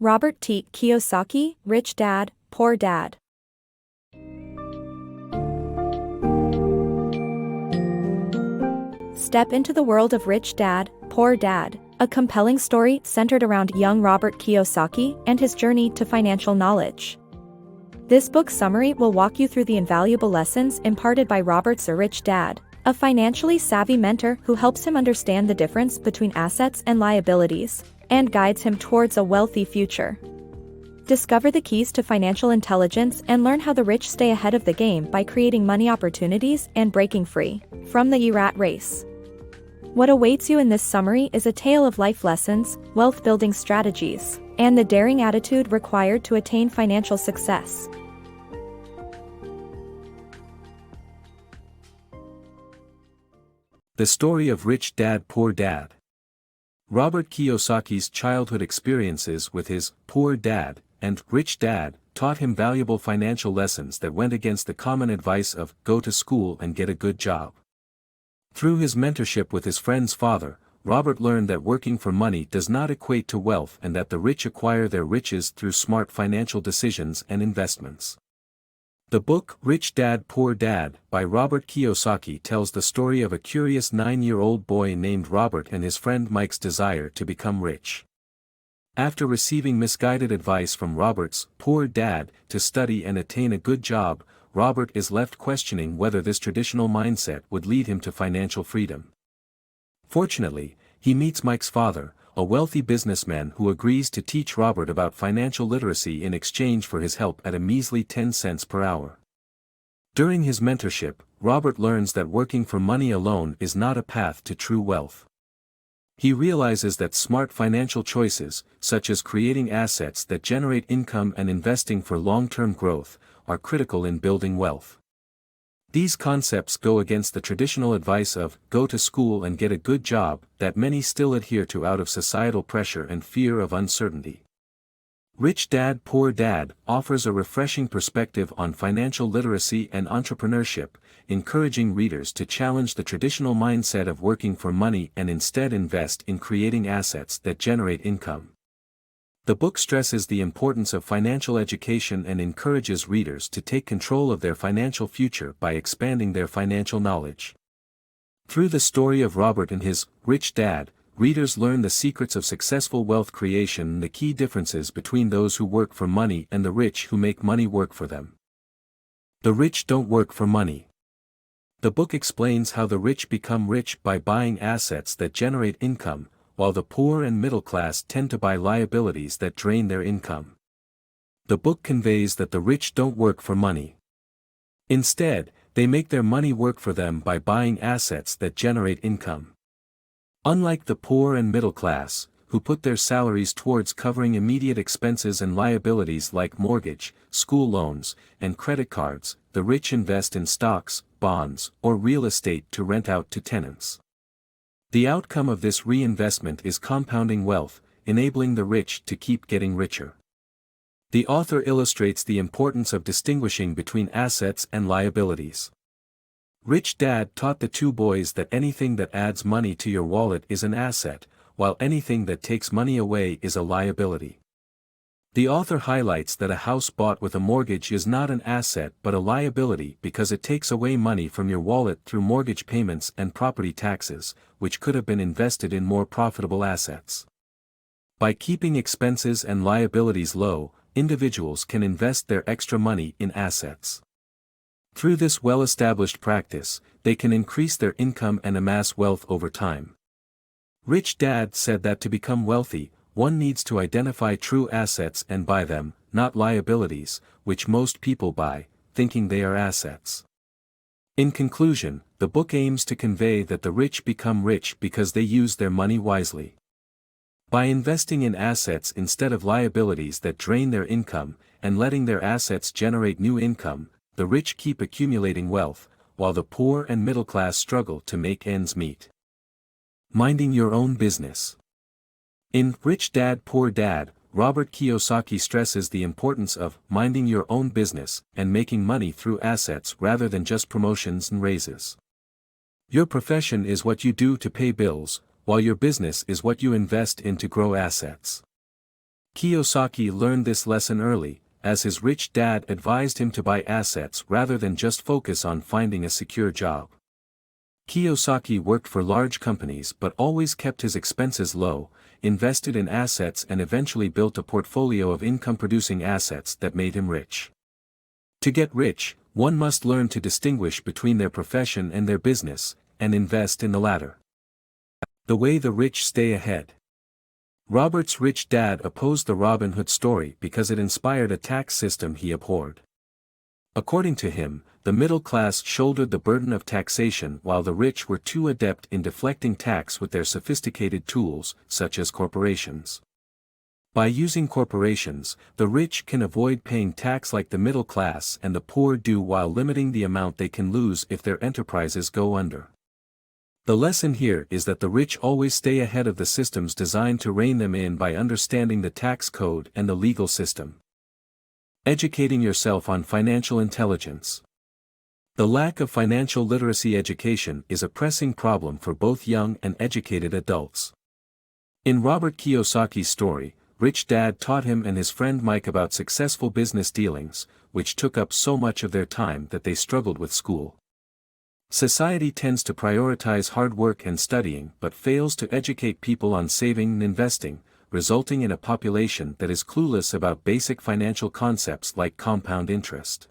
Robert Kiyosaki, Rich Dad, Poor Dad. Step into the world of Rich Dad, Poor Dad, a compelling story centered around young Robert Kiyosaki and his journey to financial knowledge. This book summary will walk you through the invaluable lessons imparted by Robert's rich dad, a financially savvy mentor who helps him understand the difference between assets and liabilities, and guides him towards a wealthy future. Discover the keys to financial intelligence and learn how the rich stay ahead of the game by creating money opportunities and breaking free from the rat race. What awaits you in this summary is a tale of life lessons, wealth-building strategies, and the daring attitude required to attain financial success. The story of Rich Dad, Poor Dad. Robert Kiyosaki's childhood experiences with his poor dad and rich dad taught him valuable financial lessons that went against the common advice of go to school and get a good job. Through his mentorship with his friend's father, Robert learned that working for money does not equate to wealth and that the rich acquire their riches through smart financial decisions and investments. The book Rich Dad Poor Dad by Robert Kiyosaki tells the story of a curious 9-year-old boy named Robert and his friend Mike's desire to become rich. After receiving misguided advice from Robert's poor dad to study and attain a good job, Robert is left questioning whether this traditional mindset would lead him to financial freedom. Fortunately, he meets Mike's father, a wealthy businessman who agrees to teach Robert about financial literacy in exchange for his help at a measly 10 cents per hour. During his mentorship, Robert learns that working for money alone is not a path to true wealth. He realizes that smart financial choices, such as creating assets that generate income and investing for long-term growth, are critical in building wealth. These concepts go against the traditional advice of go to school and get a good job that many still adhere to out of societal pressure and fear of uncertainty. Rich Dad Poor Dad offers a refreshing perspective on financial literacy and entrepreneurship, encouraging readers to challenge the traditional mindset of working for money and instead invest in creating assets that generate income. The book stresses the importance of financial education and encourages readers to take control of their financial future by expanding their financial knowledge. Through the story of Robert and his rich dad, readers learn the secrets of successful wealth creation and the key differences between those who work for money and the rich who make money work for them. The rich don't work for money. The book explains how the rich become rich by buying assets that generate income, while the poor and middle class tend to buy liabilities that drain their income. The book conveys that the rich don't work for money. Instead, they make their money work for them by buying assets that generate income. Unlike the poor and middle class, who put their salaries towards covering immediate expenses and liabilities like mortgage, school loans, and credit cards, the rich invest in stocks, bonds, or real estate to rent out to tenants. The outcome of this reinvestment is compounding wealth, enabling the rich to keep getting richer. The author illustrates the importance of distinguishing between assets and liabilities. Rich Dad taught the two boys that anything that adds money to your wallet is an asset, while anything that takes money away is a liability. The author highlights that a house bought with a mortgage is not an asset but a liability because it takes away money from your wallet through mortgage payments and property taxes, which could have been invested in more profitable assets. By keeping expenses and liabilities low, individuals can invest their extra money in assets. Through this well-established practice, they can increase their income and amass wealth over time. Rich Dad said that to become wealthy, one needs to identify true assets and buy them, not liabilities, which most people buy, thinking they are assets. In conclusion, the book aims to convey that the rich become rich because they use their money wisely. By investing in assets instead of liabilities that drain their income, and letting their assets generate new income, the rich keep accumulating wealth, while the poor and middle class struggle to make ends meet. Minding your own business. In Rich Dad Poor Dad, Robert Kiyosaki stresses the importance of minding your own business and making money through assets rather than just promotions and raises. Your profession is what you do to pay bills, while your business is what you invest in to grow assets. Kiyosaki learned this lesson early, as his rich dad advised him to buy assets rather than just focus on finding a secure job. Kiyosaki worked for large companies but always kept his expenses low, invested in assets and eventually built a portfolio of income-producing assets that made him rich. To get rich, one must learn to distinguish between their profession and their business, and invest in the latter. The way the rich stay ahead. Robert's rich dad opposed the Robin Hood story because it inspired a tax system he abhorred. According to him, the middle class shouldered the burden of taxation while the rich were too adept in deflecting tax with their sophisticated tools, such as corporations. By using corporations, the rich can avoid paying tax like the middle class and the poor do, while limiting the amount they can lose if their enterprises go under. The lesson here is that the rich always stay ahead of the systems designed to rein them in by understanding the tax code and the legal system. Educating yourself on financial intelligence. The lack of financial literacy education is a pressing problem for both young and educated adults. In Robert Kiyosaki's story, Rich Dad taught him and his friend Mike about successful business dealings, which took up so much of their time that they struggled with school. Society tends to prioritize hard work and studying but fails to educate people on saving and investing, resulting in a population that is clueless about basic financial concepts like compound interest.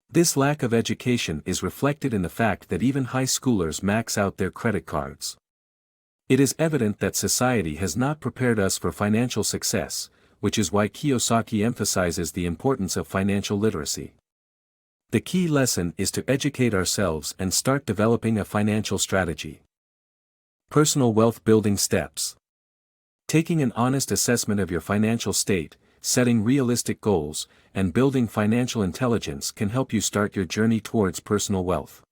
This lack of education is reflected in the fact that even high schoolers max out their credit cards. It is evident that society has not prepared us for financial success, which is why Kiyosaki emphasizes the importance of financial literacy. The key lesson is to educate ourselves and start developing a financial strategy. Personal wealth building steps. Taking an honest assessment of your financial state, setting realistic goals, and building financial intelligence can help you start your journey towards personal wealth.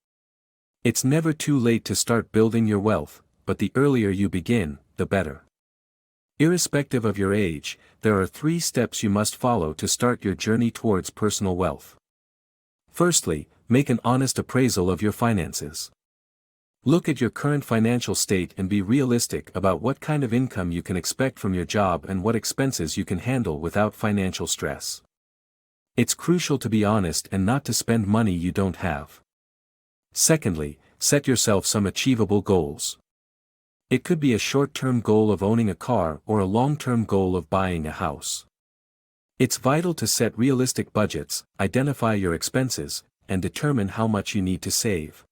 It's never too late to start building your wealth, but the earlier you begin, the better. Irrespective of your age, there are 3 steps you must follow to start your journey towards personal wealth. Firstly, make an honest appraisal of your finances. Look at your current financial state and be realistic about what kind of income you can expect from your job and what expenses you can handle without financial stress. It's crucial to be honest and not to spend money you don't have. Secondly, set yourself some achievable goals. It could be a short-term goal of owning a car or a long-term goal of buying a house. It's vital to set realistic budgets, identify your expenses, and determine how much you need to save.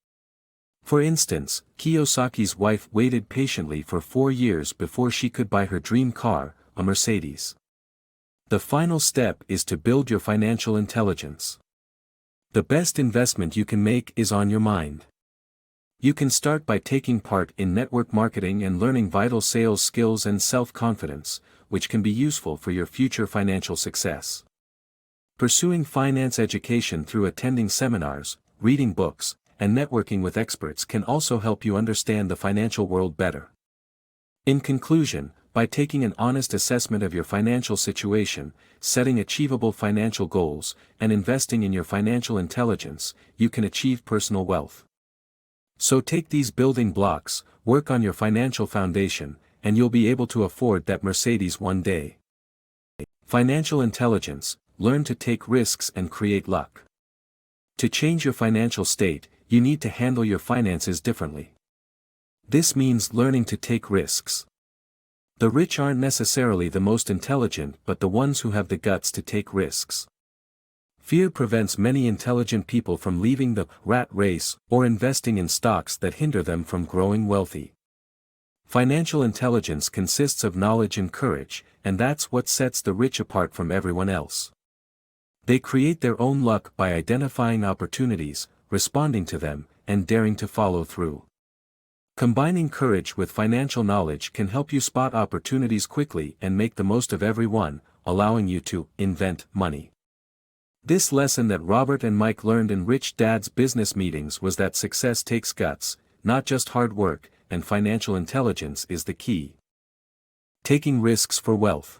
For instance, Kiyosaki's wife waited patiently for 4 years before she could buy her dream car, a Mercedes. The final step is to build your financial intelligence. The best investment you can make is on your mind. You can start by taking part in network marketing and learning vital sales skills and self-confidence, which can be useful for your future financial success. Pursuing finance education through attending seminars, reading books, and networking with experts can also help you understand the financial world better. In conclusion, by taking an honest assessment of your financial situation, setting achievable financial goals, and investing in your financial intelligence, you can achieve personal wealth. So take these building blocks, work on your financial foundation, and you'll be able to afford that Mercedes one day. Financial intelligence, learn to take risks and create luck. To change your financial state, you need to handle your finances differently. This means learning to take risks. The rich aren't necessarily the most intelligent but the ones who have the guts to take risks. Fear prevents many intelligent people from leaving the rat race or investing in stocks that hinder them from growing wealthy. Financial intelligence consists of knowledge and courage, and that's what sets the rich apart from everyone else. They create their own luck by identifying opportunities, responding to them, and daring to follow through. Combining courage with financial knowledge can help you spot opportunities quickly and make the most of every one, allowing you to invent money. This lesson that Robert and Mike learned in Rich Dad's business meetings was that success takes guts, not just hard work, and financial intelligence is the key. Taking risks for wealth.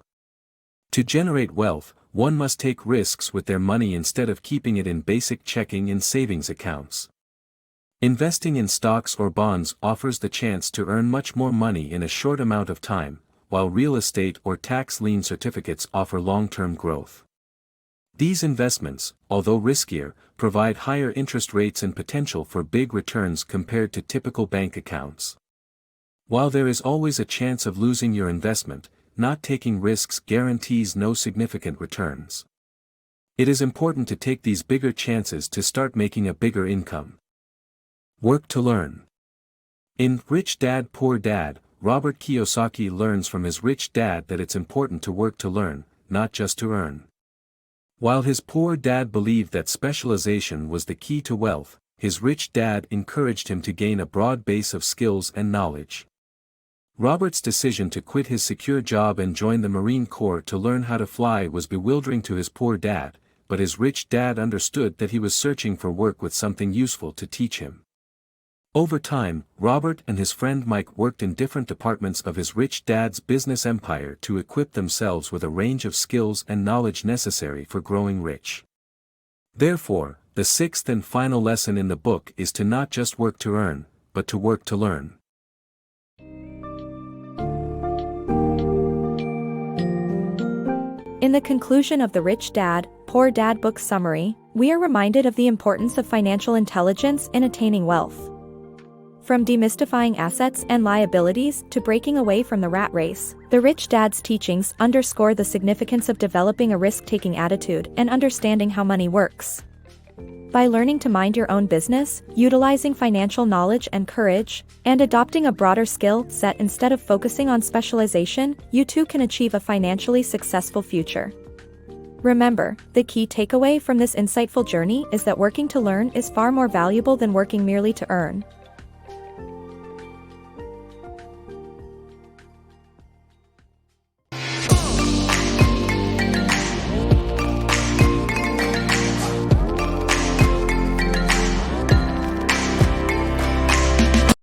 To generate wealth, one must take risks with their money instead of keeping it in basic checking and savings accounts. Investing in stocks or bonds offers the chance to earn much more money in a short amount of time, while real estate or tax lien certificates offer long-term growth. These investments, although riskier, provide higher interest rates and potential for big returns compared to typical bank accounts. While there is always a chance of losing your investment, not taking risks guarantees no significant returns. It is important to take these bigger chances to start making a bigger income. Work to learn. In Rich Dad Poor Dad, Robert Kiyosaki learns from his rich dad that it's important to work to learn, not just to earn. While his poor dad believed that specialization was the key to wealth, his rich dad encouraged him to gain a broad base of skills and knowledge. Robert's decision to quit his secure job and join the Marine Corps to learn how to fly was bewildering to his poor dad, but his rich dad understood that he was searching for work with something useful to teach him. Over time, Robert and his friend Mike worked in different departments of his rich dad's business empire to equip themselves with a range of skills and knowledge necessary for growing rich. Therefore, the sixth and final lesson in the book is to not just work to earn, but to work to learn. In the conclusion of the Rich Dad, Poor Dad book summary, we are reminded of the importance of financial intelligence in attaining wealth. From demystifying assets and liabilities to breaking away from the rat race, the Rich Dad's teachings underscore the significance of developing a risk-taking attitude and understanding how money works. By learning to mind your own business, utilizing financial knowledge and courage, and adopting a broader skill set instead of focusing on specialization, you too can achieve a financially successful future. Remember, the key takeaway from this insightful journey is that working to learn is far more valuable than working merely to earn.